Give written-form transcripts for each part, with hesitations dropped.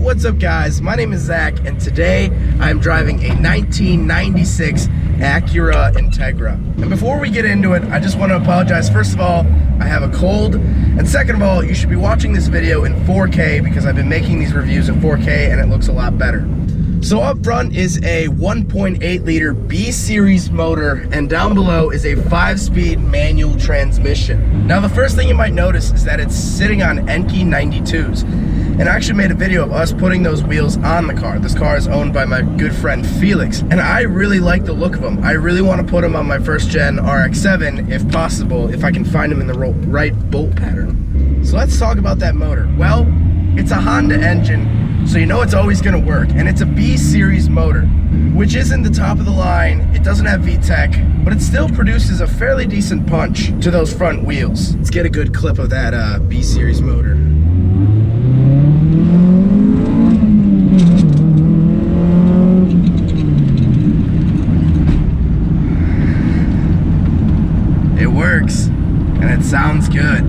what's up guys? My name is Zach and today I'm driving a 1996 Acura Integra. And before we get into it, I just want to apologize. First of all, I have a cold, and second of all, you should be watching this video in 4K because I've been making these reviews in 4K and it looks a lot better. So up front is a 1.8 liter B series motor, and down below is a 5-speed manual transmission. Now the first thing you might notice is that it's sitting on Enkei 92s. And I actually made a video of us putting those wheels on the car. This car is owned by my good friend Felix, and I really like the look of them. I really want to put them on my first gen RX-7 if possible, if I can find them in the right bolt pattern. So let's talk about that motor. Well, it's a Honda engine, so you know it's always going to work, and it's a B series motor, which isn't the top of the line. It doesn't have VTEC, but it still produces a fairly decent punch to those front wheels. Let's get a good clip of that B series motor. It works, and it sounds good.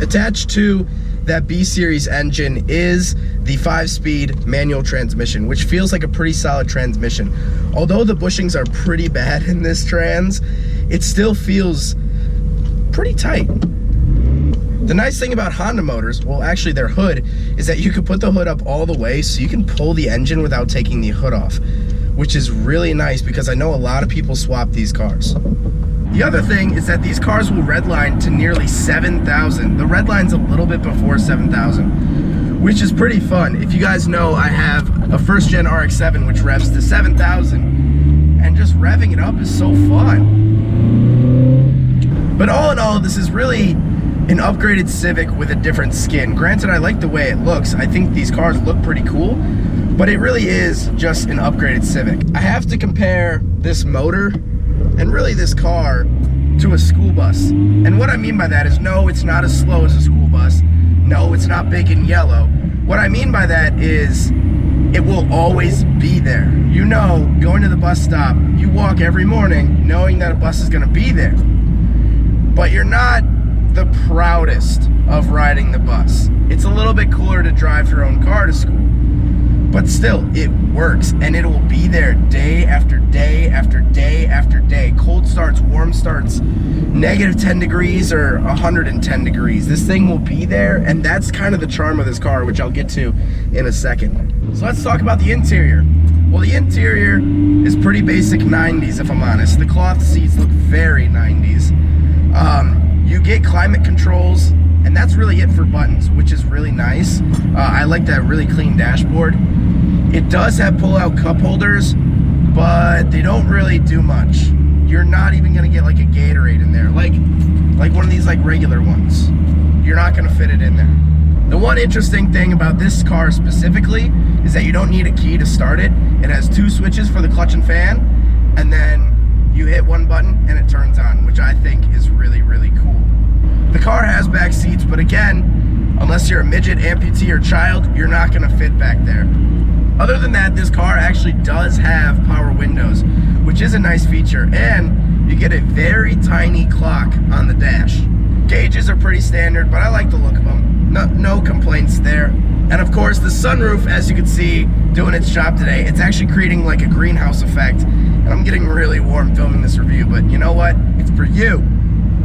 Attached to that B series engine is the 5-speed manual transmission, which feels like a pretty solid transmission. Although the bushings are pretty bad in this trans, it still feels pretty tight. The nice thing about Honda motors, well actually their hood, is that you can put the hood up all the way so you can pull the engine without taking the hood off, which is really nice because I know a lot of people swap these cars. The other thing is that these cars will redline to nearly 7,000. The redline's a little bit before 7,000, which is pretty fun. If you guys know, I have a first gen RX-7 which revs to 7,000, and just revving it up is so fun. But all in all, this is really an upgraded Civic with a different skin. Granted, I like the way it looks. I think these cars look pretty cool, but it really is just an upgraded Civic. I have to compare this motor and really this car to a school bus. And what I mean by that is, no, it's not as slow as a school bus. No, it's not big and yellow. What I mean by that is it will always be there. You know, going to the bus stop, you walk every morning knowing that a bus is gonna be there. But you're not the proudest of riding the bus. It's a little bit cooler to drive your own car to school. But still, it works, and it will be there day after day after day after day. Cold starts, warm starts, -10 degrees or 110 degrees. This thing will be there, and that's kind of the charm of this car, which I'll get to in a second. So let's talk about the interior. Well, the interior is pretty basic 90s, if I'm honest. The cloth seats look very 90s. You get climate controls, and that's really it for buttons, which is really nice. I like that really clean dashboard. It does have pull-out cup holders, but they don't really do much. You're not even gonna get like a Gatorade in there, like one of these like regular ones. You're not gonna fit it in there. The one interesting thing about this car specifically is that you don't need a key to start it. It has 2 switches for the clutch and fan, and then you hit one button and it turns on, which I think is really, really cool. The car has back seats, but again, unless you're a midget, amputee, or child, you're not gonna fit back there. Other than that, this car actually does have power windows, which is a nice feature, and you get a very tiny clock on the dash. Gauges are pretty standard, but I like the look of them. No complaints there. And of course, the sunroof, as you can see, doing its job today, it's actually creating like a greenhouse effect. And I'm getting really warm filming this review, but you know what? It's for you.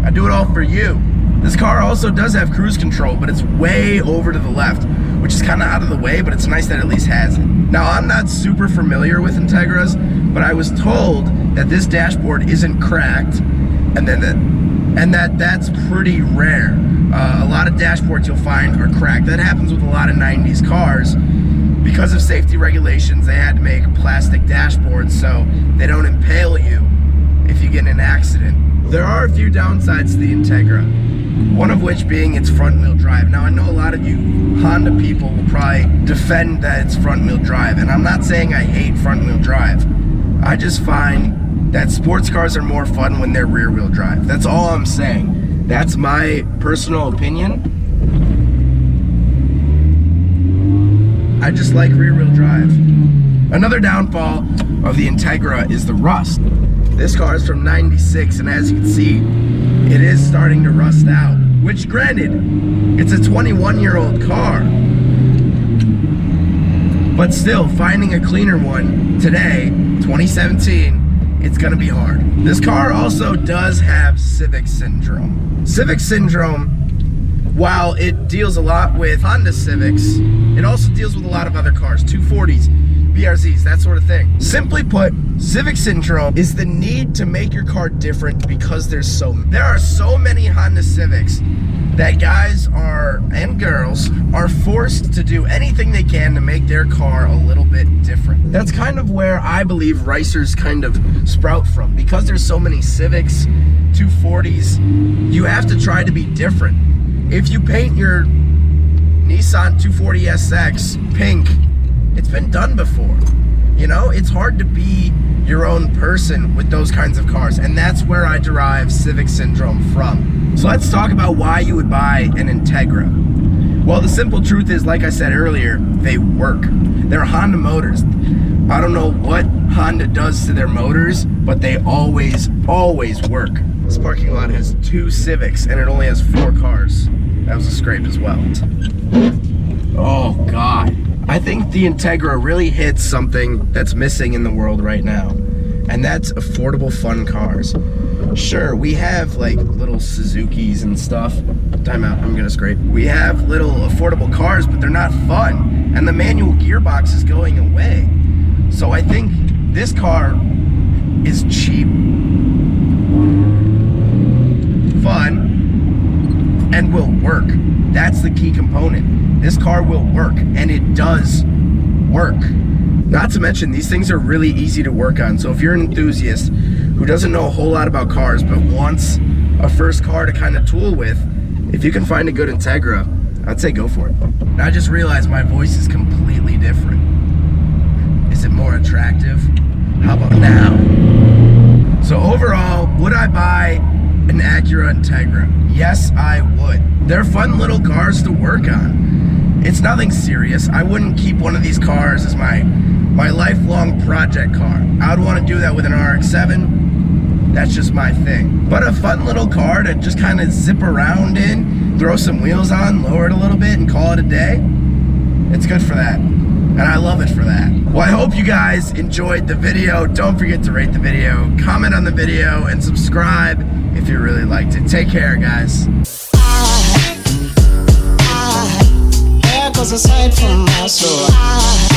I do it all for you. This car also does have cruise control, but it's way over to the left, which is kind of out of the way, but it's nice that it at least has it. Now, I'm not super familiar with Integras, but I was told that this dashboard isn't cracked, and that's pretty rare. A lot of dashboards you'll find are cracked. That happens with a lot of 90s cars. Because of safety regulations, they had to make plastic dashboards so they don't impale you if you get in an accident. There are a few downsides to the Integra, one of which being its front-wheel drive. Now, I know a lot of you Honda people will probably defend that it's front-wheel drive, and I'm not saying I hate front-wheel drive. I just find that sports cars are more fun when they're rear-wheel drive. That's all I'm saying. That's my personal opinion. I just like rear-wheel drive. Another downfall of the Integra is the rust. This car is from '96, and as you can see, it is starting to rust out. Which, granted, it's a 21-year-old car. But still, finding a cleaner one today, 2017, it's gonna be hard. This car also does have Civic Syndrome. Civic Syndrome, while it deals a lot with Honda Civics, it also deals with a lot of other cars, 240s, BRZs, that sort of thing. Simply put, Civic Syndrome is the need to make your car different because there are so many Honda Civics that guys and girls are forced to do anything they can to make their car a little bit different. That's kind of where I believe racers kind of sprout from. Because there's so many Civics, 240s, you have to try to be different. If you paint your Nissan 240SX pink, it's been done before. You know, it's hard to be your own person with those kinds of cars, and that's where I derive Civic Syndrome from. So let's talk about why you would buy an Integra. Well, the simple truth is, like I said earlier, they work. They're Honda motors. I don't know what Honda does to their motors, but they always work. This parking lot has 2 Civics, and it only has 4 cars. That was a scrape as well. Oh, God. I think the Integra really hits something that's missing in the world right now, and that's affordable, fun cars. Sure, we have like little Suzukis and stuff. Time out, I'm gonna scrape. We have little affordable cars, but they're not fun, and the manual gearbox is going away. So I think this car is cheap, fun, and will work. That's the key component. This car will work, and it does work. Not to mention, these things are really easy to work on. So if you're an enthusiast who doesn't know a whole lot about cars but wants a first car to kind of tool with, if you can find a good Integra, I'd say go for it. I just realized my voice is completely different. Is it more attractive? How about now? So overall, would I buy an Acura Integra? Yes, I would. They're fun little cars to work on. It's nothing serious. I wouldn't keep one of these cars as my lifelong project car. I would want to do that with an RX-7. That's just my thing. But a fun little car to just kind of zip around in, throw some wheels on, lower it a little bit, and call it a day. It's good for that. And I love it for that. Well, I hope you guys enjoyed the video. Don't forget to rate the video, comment on the video, and subscribe if you really liked it. Take care, guys. Goes aside from my soul.